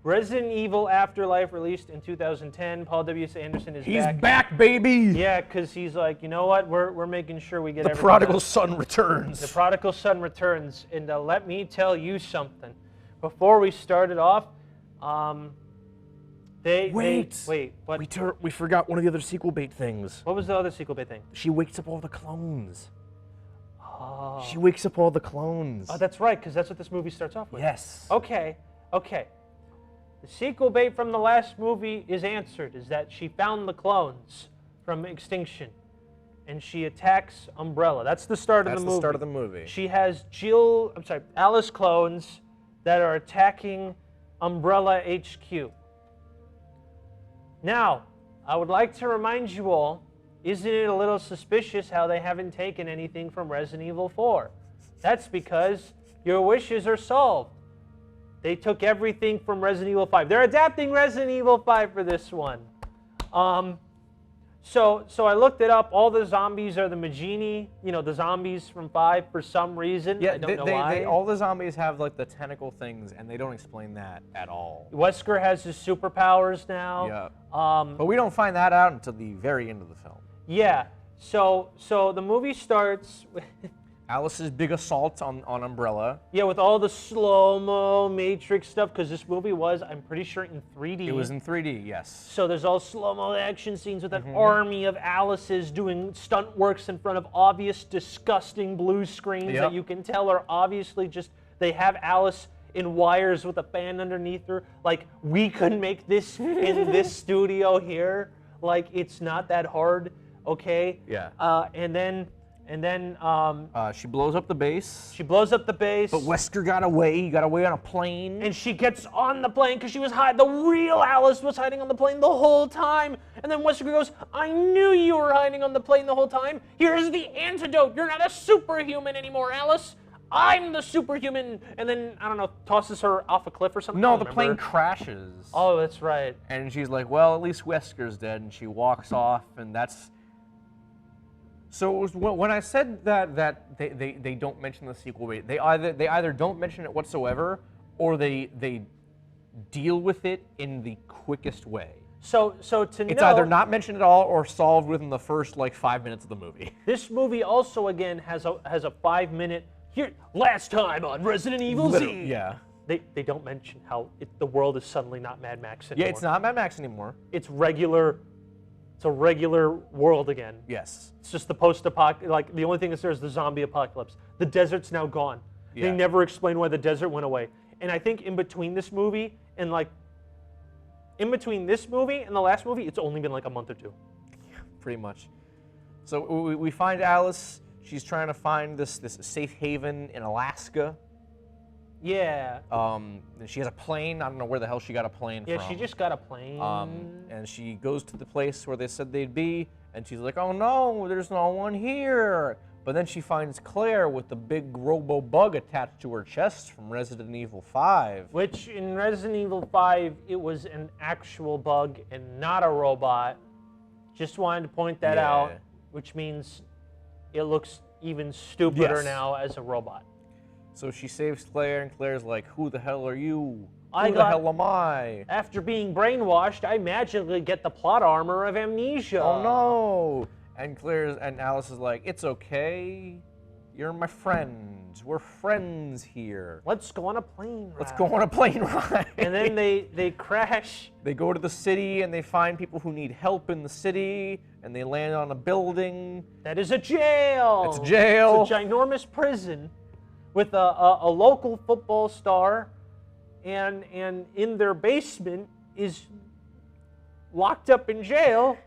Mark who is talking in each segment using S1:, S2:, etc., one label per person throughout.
S1: Resident Evil Afterlife, released in 2010. Paul W.S. Anderson is back.
S2: He's back, baby!
S1: Yeah, because he's like, you know what? We're making sure we get
S2: The
S1: everything
S2: prodigal
S1: done.
S2: son returns.
S1: The prodigal son returns. And let me tell you something. Before we started off,
S2: Wait,
S1: what?
S2: We forgot one of the other sequel bait things.
S1: What was the other sequel bait thing?
S2: She wakes up all the clones.
S1: Oh.
S2: She wakes up all the clones.
S1: Oh, that's right, because that's what this movie starts off with.
S2: Yes.
S1: Okay. The sequel bait from the last movie is answered, is that she found the clones from extinction, and she attacks Umbrella. That's the start of the movie.
S2: That's the start of the movie.
S1: She has Alice clones that are attacking Umbrella HQ. Now, I would like to remind you all, isn't it a little suspicious how they haven't taken anything from Resident Evil 4? That's because your wishes are solved. They took everything from Resident Evil 5. They're adapting Resident Evil 5 for this one. So I looked it up. All the zombies are the Magini, the zombies from 5 for some reason.
S2: Yeah,
S1: I don't know why.
S2: all the zombies have like the tentacle things, and they don't explain that at all.
S1: Wesker has his superpowers now.
S2: Yeah. But we don't find that out until the very end of the film.
S1: Yeah. So the movie starts with
S2: Alice's big assault on Umbrella.
S1: Yeah, with all the slow-mo Matrix stuff, because this movie was, I'm pretty sure, in 3D.
S2: It was in 3D, yes.
S1: So there's all slow-mo action scenes with an army of Alices doing stunt works in front of obvious, disgusting blue screens that you can tell are obviously just, they have Alice in wires with a fan underneath her. Like, we couldn't make this in this studio here. Like, it's not that hard, okay?
S2: Yeah.
S1: And then
S2: she blows up the base.
S1: She blows up the base.
S2: But Wesker got away. He got away on a plane.
S1: And she gets on the plane because she was hiding. The real Alice was hiding on the plane the whole time. And then Wesker goes, I knew you were hiding on the plane the whole time. Here's the antidote. You're not a superhuman anymore, Alice. I'm the superhuman. And then, I don't know, tosses her off a cliff or something.
S2: No, the plane crashes.
S1: Oh, that's right.
S2: And she's like, well, at least Wesker's dead. And she walks off, and that's... So it was, when I said that they don't mention the sequel, they either don't mention it whatsoever, or they deal with it in the quickest way.
S1: So
S2: it's either not mentioned at all or solved within the first 5 minutes of the movie.
S1: This movie also again has a 5-minute last time on Resident Evil Z.
S2: Yeah.
S1: They don't mention how the world is suddenly not Mad Max anymore.
S2: Yeah, it's not Mad Max anymore.
S1: It's a regular world again.
S2: Yes.
S1: It's just the post-apocalypse, the only thing that's there is the zombie apocalypse. The desert's now gone. Yeah. They never explain why the desert went away. And I think in between this movie and the last movie, it's only been a month or two.
S2: Yeah, pretty much. So we find Alice. She's trying to find this safe haven in Alaska.
S1: Yeah.
S2: She has a plane. I don't know where the hell she got a plane from.
S1: Yeah, she just got a plane.
S2: And she goes to the place where they said they'd be, and she's like, oh no, there's no one here. But then she finds Claire with the big robo-bug attached to her chest from Resident Evil 5.
S1: Which, in Resident Evil 5, it was an actual bug and not a robot. Just wanted to point that out, which means it looks even stupider now as a robot.
S2: So she saves Claire, and Claire's like, who the hell are you? Who the hell am I?
S1: After being brainwashed, I magically get the plot armor of amnesia.
S2: Oh no! And Alice is like, it's okay. You're my friend. We're friends here.
S1: Let's go on a plane ride.
S2: Let's go on a plane ride.
S1: And then they crash.
S2: They go to the city, and they find people who need help in the city, and they land on a building.
S1: That is a jail.
S2: It's a jail.
S1: It's a ginormous prison with a local football star, and in their basement is locked up in jail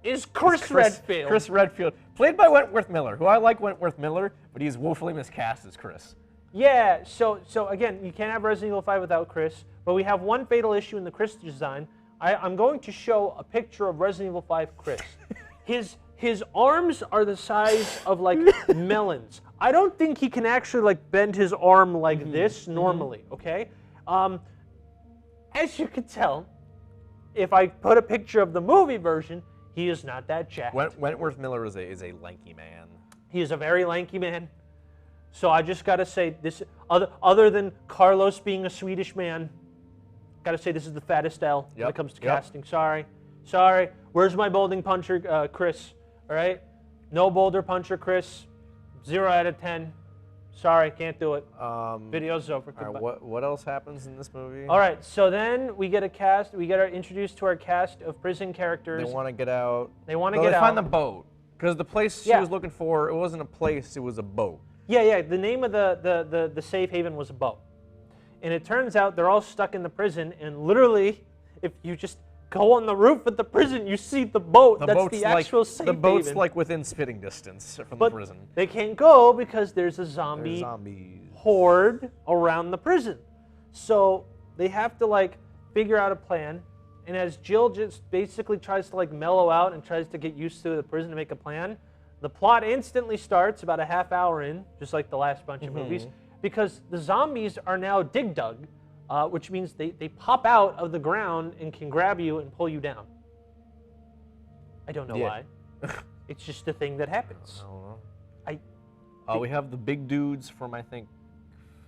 S1: is Chris Redfield.
S2: Chris Redfield, played by Wentworth Miller, who I like Wentworth Miller, but he's woefully miscast as Chris.
S1: Yeah, so again, you can't have Resident Evil 5 without Chris, but we have one fatal issue in the Chris design. I'm going to show a picture of Resident Evil 5 Chris. His arms are the size of melons. I don't think he can actually bend his arm like this normally, okay? As you can tell, if I put a picture of the movie version, he is not that jacked.
S2: Wentworth Miller is a lanky man.
S1: He is a very lanky man. So I just got to say, this other than Carlos being a Swedish man, Gotta say, this is the fattest L when
S2: Yep,
S1: it comes to
S2: yep.
S1: casting. Sorry. Where's my bouldering puncher, Chris? All right? No boulder puncher, Chris. 0 out of 10. Sorry, can't do it. Video's over.
S2: All right, what else happens in this movie?
S1: All right, so then we get introduced to our cast of prison characters.
S2: They want to get out.
S1: They want to
S2: No,
S1: get
S2: they
S1: out.
S2: find the boat. Because the place she
S1: Yeah.
S2: was looking for, it wasn't a place, it was a boat.
S1: Yeah. The name of the safe haven was a boat. And it turns out they're all stuck in the prison, and literally, if you just go on the roof of the prison, you see the boat. That's the actual safe haven.
S2: The boat's like within spitting distance from the prison.
S1: They can't go because there's a zombie
S2: There's zombies.
S1: horde around the prison. So they have to like figure out a plan. And as Jill just basically tries to like mellow out and tries to get used to the prison to make a plan, the plot instantly starts about a half hour in, just like the last bunch of movies, because the zombies are now dig dug, which means they pop out of the ground and can grab you and pull you down. I don't know why. It's just a thing that happens.
S2: I don't know. We have the big dudes from, I think,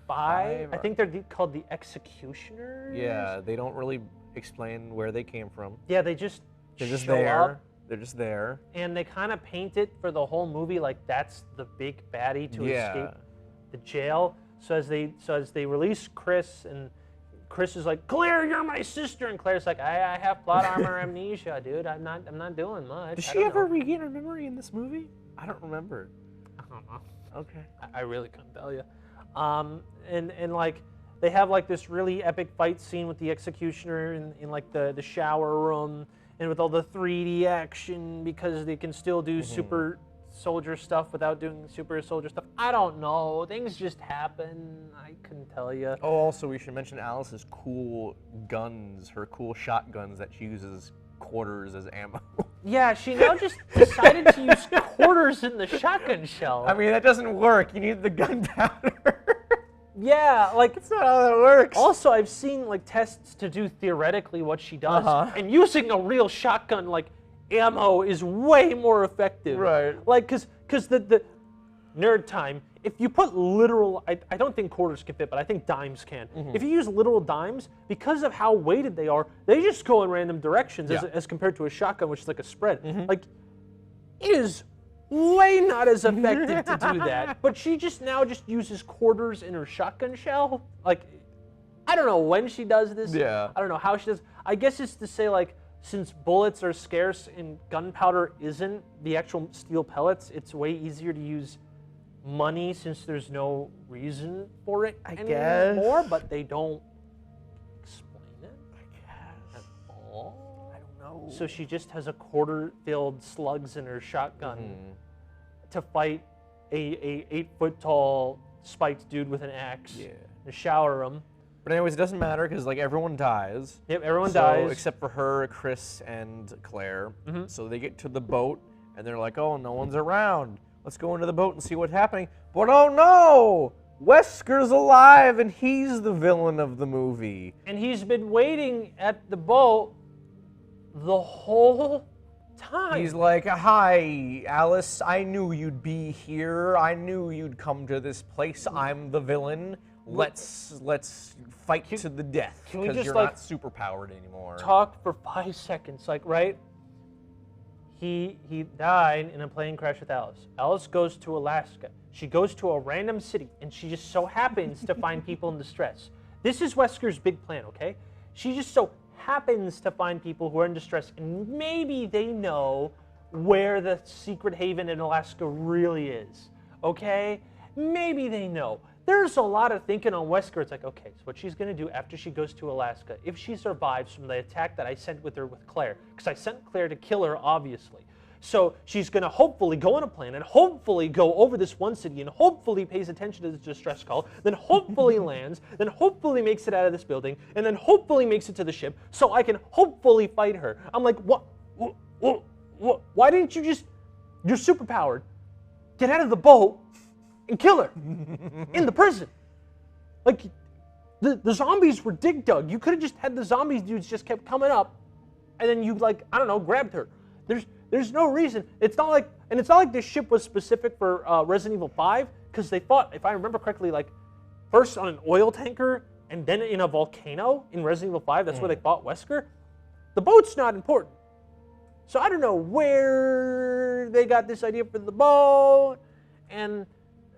S1: five? I think they're called the Executioners.
S2: Yeah, they don't really explain where they came from.
S1: Yeah, they're just
S2: there.
S1: up,
S2: They're just there.
S1: and they kind of paint it for the whole movie like that's the big baddie to escape the jail. So as they release Chris, and Chris is like, Claire, you're my sister, and Claire's like, I have plot armor amnesia, dude. I'm not doing much.
S2: Did she ever regain her memory in this movie? I don't remember.
S1: I don't know.
S2: Okay.
S1: I really couldn't tell you. And like they have like this really epic fight scene with the Executioner in like the shower room, and with all the 3D action, because they can still do super soldier stuff without doing super soldier stuff. I don't know. Things just happen. I couldn't tell you.
S2: Oh, also we should mention Alice's cool guns, her cool shotguns that she uses quarters as ammo.
S1: Yeah, she now just decided to use quarters in the shotgun shell.
S2: I mean, that doesn't work. You need the gunpowder.
S1: Yeah, like
S2: That's not how that works.
S1: Also, I've seen like tests to do theoretically what she does, and using a real shotgun like ammo is way more effective.
S2: Right.
S1: Like, cause the nerd time. If you put literal, I don't think quarters can fit, but I think dimes can. If you use literal dimes, because of how weighted they are, they just go in random directions as compared to a shotgun, which is like a spread. Like, it is way not as effective to do that. But she now just uses quarters in her shotgun shell. Like, I don't know when she does this.
S2: Yeah.
S1: I don't know how she does. I guess it's to say, like, since bullets are scarce and gunpowder isn't, the actual steel pellets, it's way easier to use money since there's no reason for it anymore, but they don't explain it, at all.
S2: I don't know.
S1: So she just has a quarter-filled slugs in her shotgun to fight a 8-foot-tall spiked dude with an axe in a shower room.
S2: But anyways, it doesn't matter because like everyone dies.
S1: Yep, everyone dies.
S2: Except for her, Chris, and Claire. So they get to the boat and they're like, oh, no one's around. Let's go into the boat and see what's happening. But oh no! Wesker's alive and he's the villain of the movie.
S1: And he's been waiting at the boat the whole time.
S2: He's like, hi, Alice, I knew you'd be here. I knew you'd come to this place. I'm the villain. Let's fight to the death
S1: can we
S2: because
S1: just,
S2: you're
S1: like,
S2: not superpowered anymore.
S1: Talk for 5 seconds, like, right? He died in a plane crash with Alice. Alice goes to Alaska. She goes to a random city, and she just so happens to find people in distress. This is Wesker's big plan, okay? She just so happens to find people who are in distress, and maybe they know where the secret haven in Alaska really is, okay? Maybe they know. There's a lot of thinking on Wesker. It's like, okay, so what she's going to do after she goes to Alaska, if she survives from the attack that I sent with her with Claire, because I sent Claire to kill her, obviously. So she's going to hopefully go on a plane and hopefully go over this one city and hopefully pays attention to this distress call, then hopefully lands, then hopefully makes it out of this building, and then hopefully makes it to the ship so I can hopefully fight her. I'm like, what? Why didn't you just, you're superpowered, get out of the boat and kill her in the prison? Like, the zombies were dig dug. You could have just had the zombies dudes just kept coming up, and then you, like, I don't know, grabbed her. There's no reason. It's not like this ship was specific for Resident Evil 5, because they fought, if I remember correctly, like first on an oil tanker, and then in a volcano in Resident Evil 5, that's where they fought Wesker, the boat's not important. So I don't know where they got this idea for the boat, and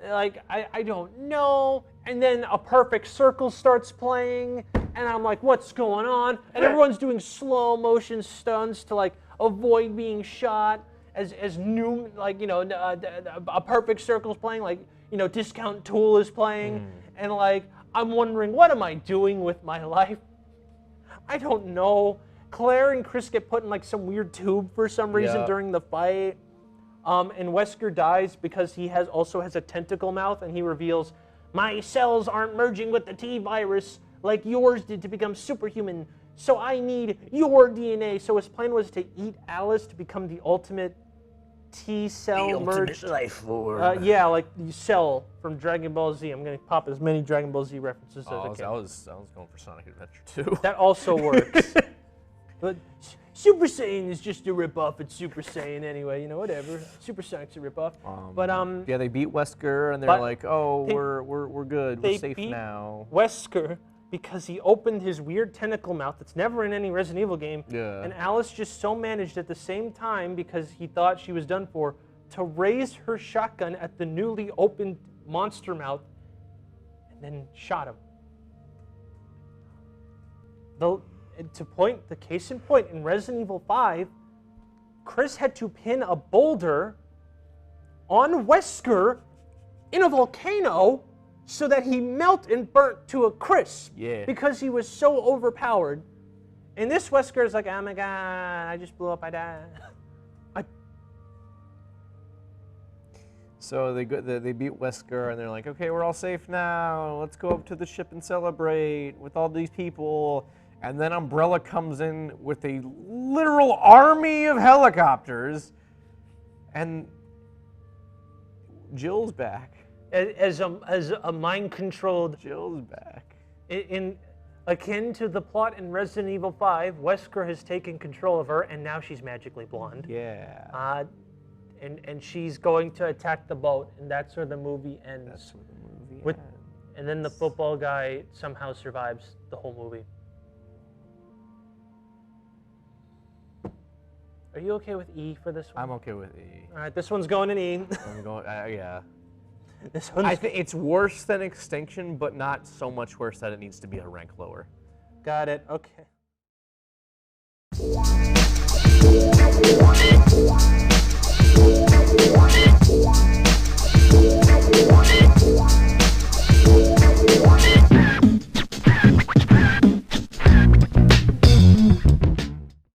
S1: like, I don't know. And then A Perfect Circle starts playing, and I'm like, what's going on? And everyone's doing slow motion stunts to like avoid being shot as new, like, you know, A Perfect Circle's playing, like, you know, Discount Tool is playing, and like, I'm wondering, what am I doing with my life? I don't know. Claire and Chris get put in like some weird tube for some reason during the fight. And Wesker dies because he also has a tentacle mouth, and he reveals, my cells aren't merging with the T-virus like yours did to become superhuman, so I need your DNA. So his plan was to eat Alice to become the ultimate T-cell merged
S3: life form.
S1: yeah, like the Cell from Dragon Ball Z. I'm gonna pop as many Dragon Ball Z references as I can.
S2: I was going for Sonic Adventure 2.
S1: That also works. But Super Saiyan is just a ripoff at Super Saiyan anyway, you know, whatever. Super Sonic's a ripoff. But
S2: yeah, they beat Wesker, and they're like, "Oh, we're good. We're safe now."
S1: Wesker because he opened his weird tentacle mouth that's never in any Resident Evil game.
S2: Yeah.
S1: And Alice just so managed at the same time, because he thought she was done for, to raise her shotgun at the newly opened monster mouth and then shot him. The case in point, in Resident Evil 5, Chris had to pin a boulder on Wesker in a volcano so that he melt and burnt to a crisp.
S2: Yeah.
S1: Because he was so overpowered. And this Wesker is like, oh my god, I just blew up, I died.
S2: So they beat Wesker, and they're like, okay, we're all safe now. Let's go up to the ship and celebrate with all these people. And then Umbrella comes in with a literal army of helicopters, and Jill's back.
S1: As a mind-controlled...
S2: Jill's back.
S1: Akin to the plot in Resident Evil 5, Wesker has taken control of her, and now she's magically blonde.
S2: Yeah.
S1: And she's going to attack the boat, and that's where the movie ends.
S2: That's where the movie ends.
S1: And then the football guy somehow survives the whole movie. Are you okay with E for this one?
S2: I'm okay with E.
S1: All right, this one's going in E.
S2: I'm going, yeah.
S1: This one's...
S2: I think it's worse than Extinction, but not so much worse that it needs to be a rank lower.
S1: Got it, okay.